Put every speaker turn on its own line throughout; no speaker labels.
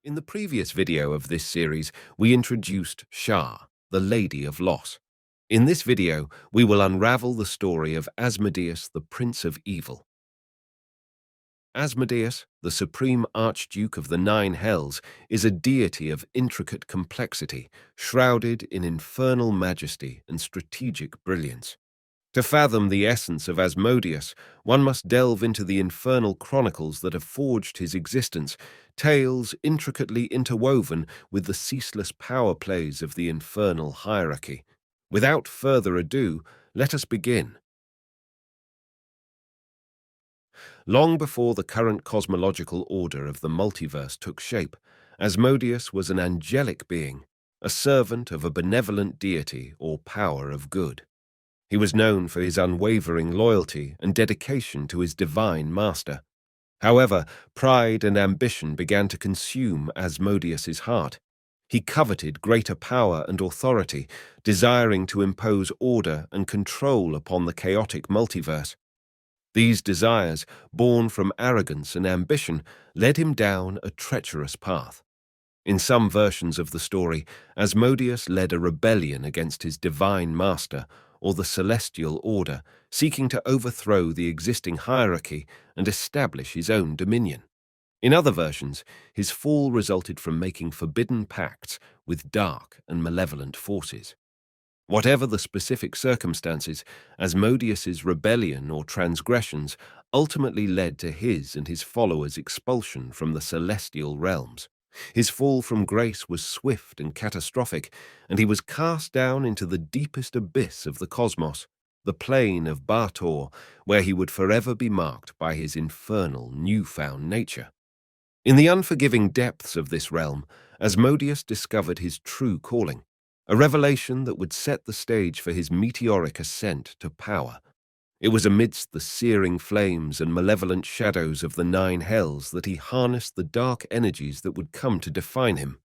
In the previous video of this series, we introduced Shah, the Lady of Loss. In this video, we will unravel the story of Asmodeus, the Prince of Evil. Asmodeus, the Supreme Archduke of the Nine Hells, is a deity of intricate complexity, shrouded in infernal majesty and strategic brilliance. To fathom the essence of Asmodeus, one must delve into the infernal chronicles that have forged his existence, tales intricately interwoven with the ceaseless power plays of the infernal hierarchy. Without further ado, let us begin. Long before the current cosmological order of the multiverse took shape, Asmodeus was an angelic being, a servant of a benevolent deity or power of good. He was known for his unwavering loyalty and dedication to his divine master. However, pride and ambition began to consume Asmodeus's heart. He coveted greater power and authority, desiring to impose order and control upon the chaotic multiverse. These desires, born from arrogance and ambition, led him down a treacherous path. In some versions of the story, Asmodeus led a rebellion against his divine master, or the celestial order, seeking to overthrow the existing hierarchy and establish his own dominion. In other versions, his fall resulted from making forbidden pacts with dark and malevolent forces. Whatever the specific circumstances, Asmodeus's rebellion or transgressions ultimately led to his and his followers' expulsion from the celestial realms. His fall from grace was swift and catastrophic, and he was cast down into the deepest abyss of the cosmos, the plane of Bator, where he would forever be marked by his infernal, newfound nature. In the unforgiving depths of this realm, Asmodeus discovered his true calling, a revelation that would set the stage for his meteoric ascent to power. It was amidst the searing flames and malevolent shadows of the Nine Hells that he harnessed the dark energies that would come to define him.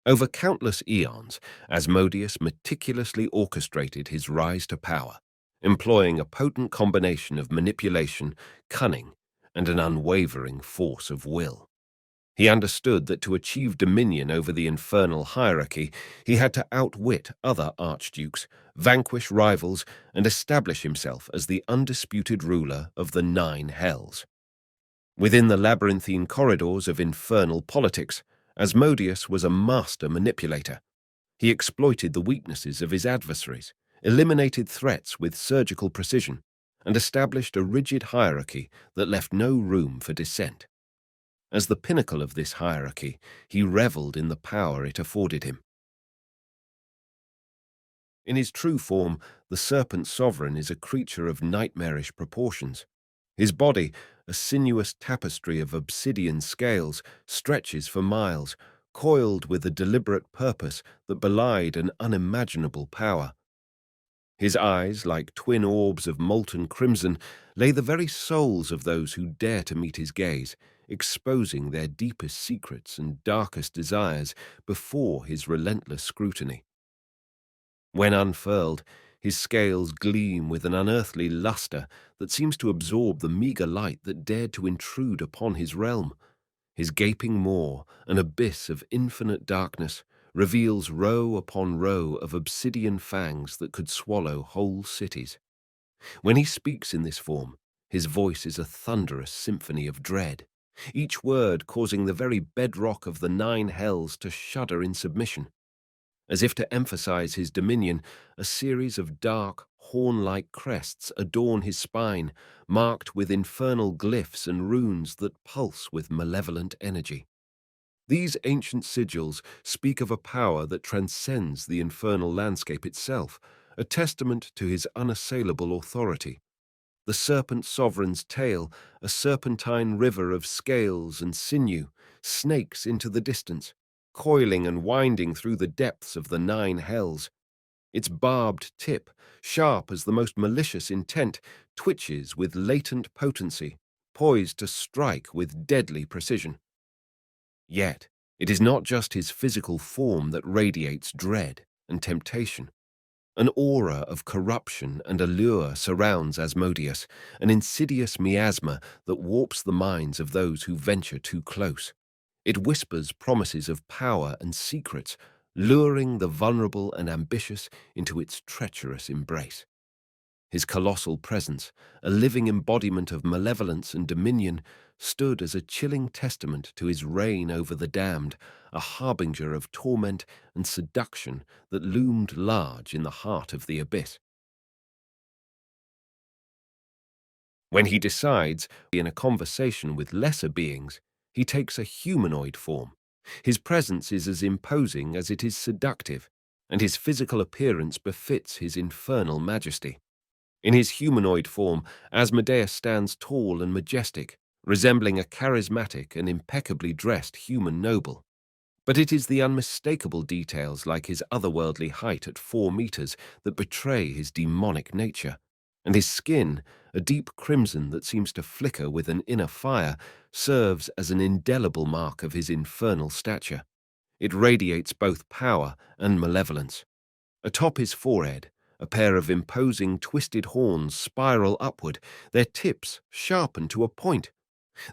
Over countless eons, Asmodeus meticulously orchestrated his rise to power, employing a potent combination of manipulation, cunning, and an unwavering force of will. He understood that to achieve dominion over the infernal hierarchy, he had to outwit other archdukes, vanquish rivals, and establish himself as the undisputed ruler of the Nine Hells. Within the labyrinthine corridors of infernal politics, Asmodeus was a master manipulator. He exploited the weaknesses of his adversaries, eliminated threats with surgical precision, and established a rigid hierarchy that left no room for dissent. As the pinnacle of this hierarchy, he reveled in the power it afforded him. In his true form, the serpent sovereign is a creature of nightmarish proportions. His body, a sinuous tapestry of obsidian scales, stretches for miles, coiled with a deliberate purpose that belied an unimaginable power. His eyes, like twin orbs of molten crimson, lay the very souls of those who dare to meet his gaze, exposing their deepest secrets and darkest desires before his relentless scrutiny. When unfurled, his scales gleam with an unearthly luster that seems to absorb the meager light that dared to intrude upon his realm. His gaping maw, an abyss of infinite darkness, reveals row upon row of obsidian fangs that could swallow whole cities. When he speaks in this form, his voice is a thunderous symphony of dread, each word causing the very bedrock of the Nine Hells to shudder in submission. As if to emphasize his dominion, a series of dark, horn-like crests adorn his spine, marked with infernal glyphs and runes that pulse with malevolent energy. These ancient sigils speak of a power that transcends the infernal landscape itself, a testament to his unassailable authority. The serpent sovereign's tail, a serpentine river of scales and sinew, snakes into the distance, coiling and winding through the depths of the Nine Hells. Its barbed tip, sharp as the most malicious intent, twitches with latent potency, poised to strike with deadly precision. Yet, it is not just his physical form that radiates dread and temptation. An aura of corruption and allure surrounds Asmodeus, an insidious miasma that warps the minds of those who venture too close. It whispers promises of power and secrets, luring the vulnerable and ambitious into its treacherous embrace. His colossal presence, a living embodiment of malevolence and dominion, stood as a chilling testament to his reign over the damned, a harbinger of torment and seduction that loomed large in the heart of the abyss. When he decides, in a conversation with lesser beings, he takes a humanoid form. His presence is as imposing as it is seductive, and his physical appearance befits his infernal majesty. In his humanoid form, Asmodeus stands tall and majestic, resembling a charismatic and impeccably dressed human noble. But it is the unmistakable details like his otherworldly height at 4 meters that betray his demonic nature, and his skin, a deep crimson that seems to flicker with an inner fire, serves as an indelible mark of his infernal stature. It radiates both power and malevolence. Atop his forehead, a pair of imposing twisted horns spiral upward, their tips sharpened to a point.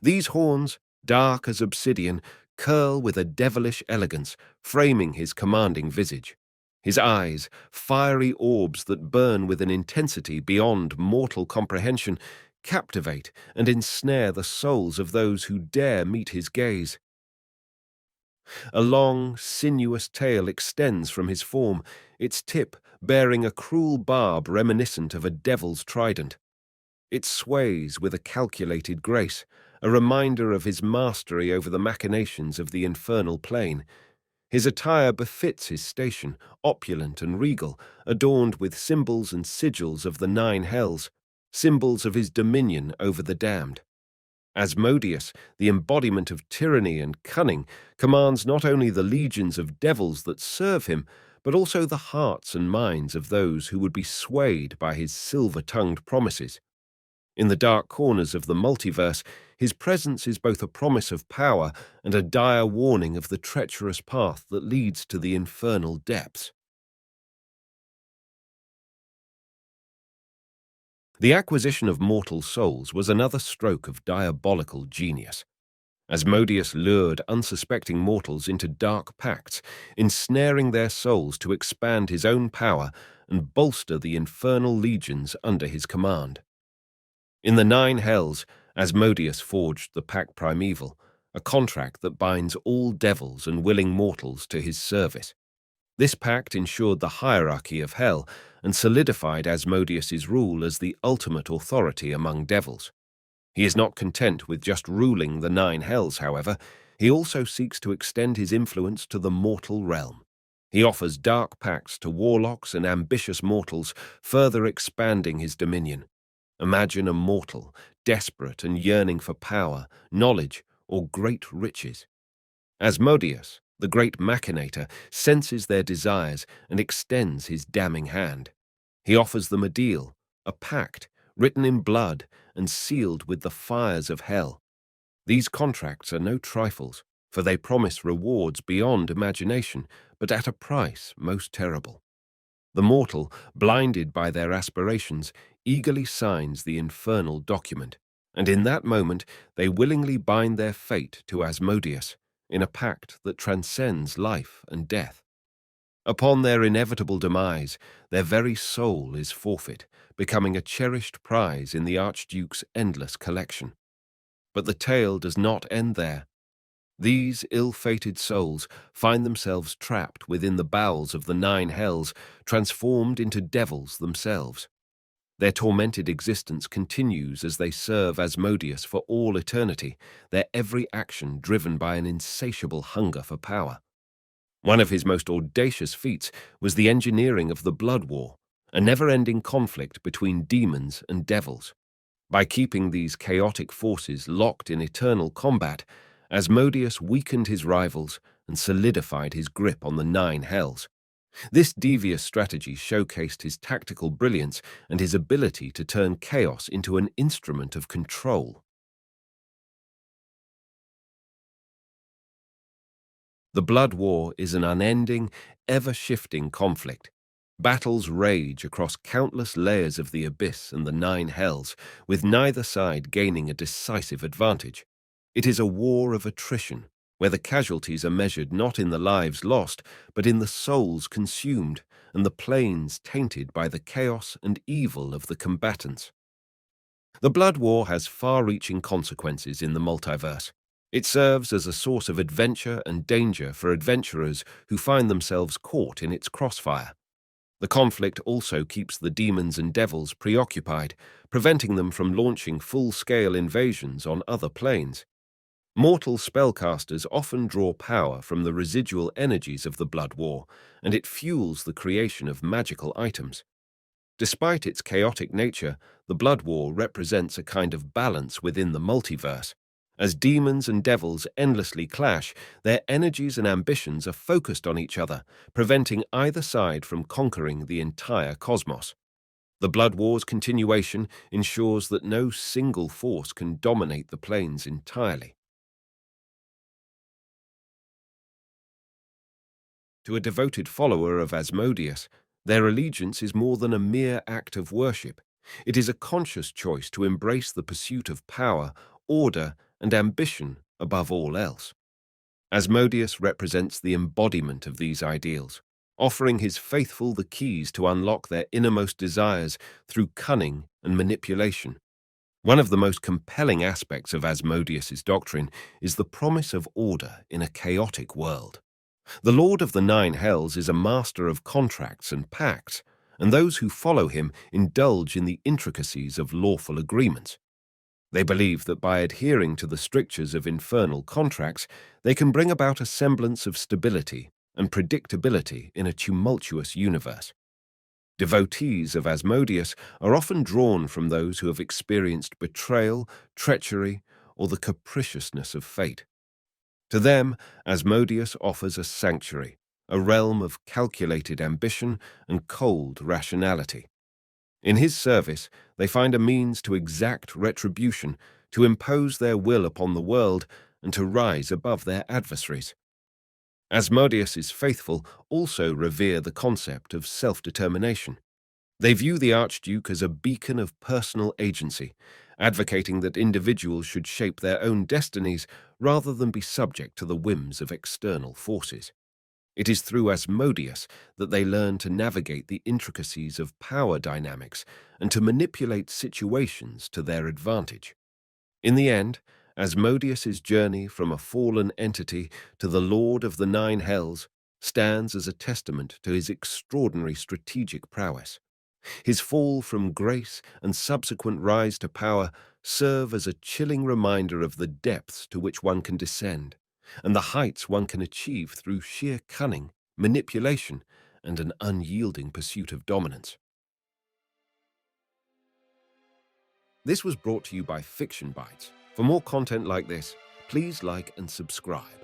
These horns, dark as obsidian, curl with a devilish elegance, framing his commanding visage. His eyes, fiery orbs that burn with an intensity beyond mortal comprehension, captivate and ensnare the souls of those who dare meet his gaze. A long, sinuous tail extends from his form, its tip bearing a cruel barb reminiscent of a devil's trident. It sways with a calculated grace, a reminder of his mastery over the machinations of the infernal plane. His attire befits his station, opulent and regal, adorned with symbols and sigils of the 9 hells, symbols of his dominion over the damned. Asmodeus, the embodiment of tyranny and cunning, commands not only the legions of devils that serve him, but also the hearts and minds of those who would be swayed by his silver-tongued promises. In the dark corners of the multiverse, his presence is both a promise of power and a dire warning of the treacherous path that leads to the infernal depths. The acquisition of mortal souls was another stroke of diabolical genius. Asmodeus lured unsuspecting mortals into dark pacts, ensnaring their souls to expand his own power and bolster the infernal legions under his command. In the 9 hells, Asmodeus forged the Pact Primeval, a contract that binds all devils and willing mortals to his service. This pact ensured the hierarchy of hell and solidified Asmodeus's rule as the ultimate authority among devils. He is not content with just ruling the 9 hells, however. He also seeks to extend his influence to the mortal realm. He offers dark pacts to warlocks and ambitious mortals, further expanding his dominion. Imagine a mortal, desperate and yearning for power, knowledge, or great riches. Asmodeus, the great machinator, senses their desires and extends his damning hand. He offers them a deal, a pact, written in blood and sealed with the fires of hell. These contracts are no trifles, for they promise rewards beyond imagination, but at a price most terrible. The mortal, blinded by their aspirations, eagerly signs the infernal document, and in that moment they willingly bind their fate to Asmodeus in a pact that transcends life and death. Upon their inevitable demise, their very soul is forfeit, becoming a cherished prize in the Archduke's endless collection. But the tale does not end there. These ill-fated souls find themselves trapped within the bowels of the 9 hells, transformed into devils themselves. Their tormented existence continues as they serve Asmodeus for all eternity, their every action driven by an insatiable hunger for power. One of his most audacious feats was the engineering of the Blood War, a never-ending conflict between demons and devils. By keeping these chaotic forces locked in eternal combat, Asmodeus weakened his rivals and solidified his grip on the 9 hells. This devious strategy showcased his tactical brilliance and his ability to turn chaos into an instrument of control. The Blood War is an unending, ever-shifting conflict. Battles rage across countless layers of the abyss and the 9 hells, with neither side gaining a decisive advantage. It is a war of attrition, where the casualties are measured not in the lives lost, but in the souls consumed and the planes tainted by the chaos and evil of the combatants. The Blood War has far-reaching consequences in the multiverse. It serves as a source of adventure and danger for adventurers who find themselves caught in its crossfire. The conflict also keeps the demons and devils preoccupied, preventing them from launching full-scale invasions on other planes. Mortal spellcasters often draw power from the residual energies of the Blood War, and it fuels the creation of magical items. Despite its chaotic nature, the Blood War represents a kind of balance within the multiverse. As demons and devils endlessly clash, their energies and ambitions are focused on each other, preventing either side from conquering the entire cosmos. The Blood War's continuation ensures that no single force can dominate the planes entirely. To a devoted follower of Asmodeus, their allegiance is more than a mere act of worship. It is a conscious choice to embrace the pursuit of power, order, and ambition above all else. Asmodeus represents the embodiment of these ideals, offering his faithful the keys to unlock their innermost desires through cunning and manipulation. One of the most compelling aspects of Asmodeus's doctrine is the promise of order in a chaotic world. The Lord of the Nine Hells is a master of contracts and pacts, and those who follow him indulge in the intricacies of lawful agreements. They believe that by adhering to the strictures of infernal contracts, they can bring about a semblance of stability and predictability in a tumultuous universe. Devotees of Asmodeus are often drawn from those who have experienced betrayal, treachery, or the capriciousness of fate. To them, Asmodeus offers a sanctuary, a realm of calculated ambition and cold rationality. In his service, they find a means to exact retribution, to impose their will upon the world, and to rise above their adversaries. Asmodeus's faithful also revere the concept of self-determination. They view the Archduke as a beacon of personal agency, advocating that individuals should shape their own destinies rather than be subject to the whims of external forces. It is through Asmodeus that they learn to navigate the intricacies of power dynamics and to manipulate situations to their advantage. In the end, Asmodeus's journey from a fallen entity to the Lord of the Nine Hells stands as a testament to his extraordinary strategic prowess. His fall from grace and subsequent rise to power serve as a chilling reminder of the depths to which one can descend, and the heights one can achieve through sheer cunning, manipulation, and an unyielding pursuit of dominance. This was brought to you by Fiction Bites. For more content like this, please like and subscribe.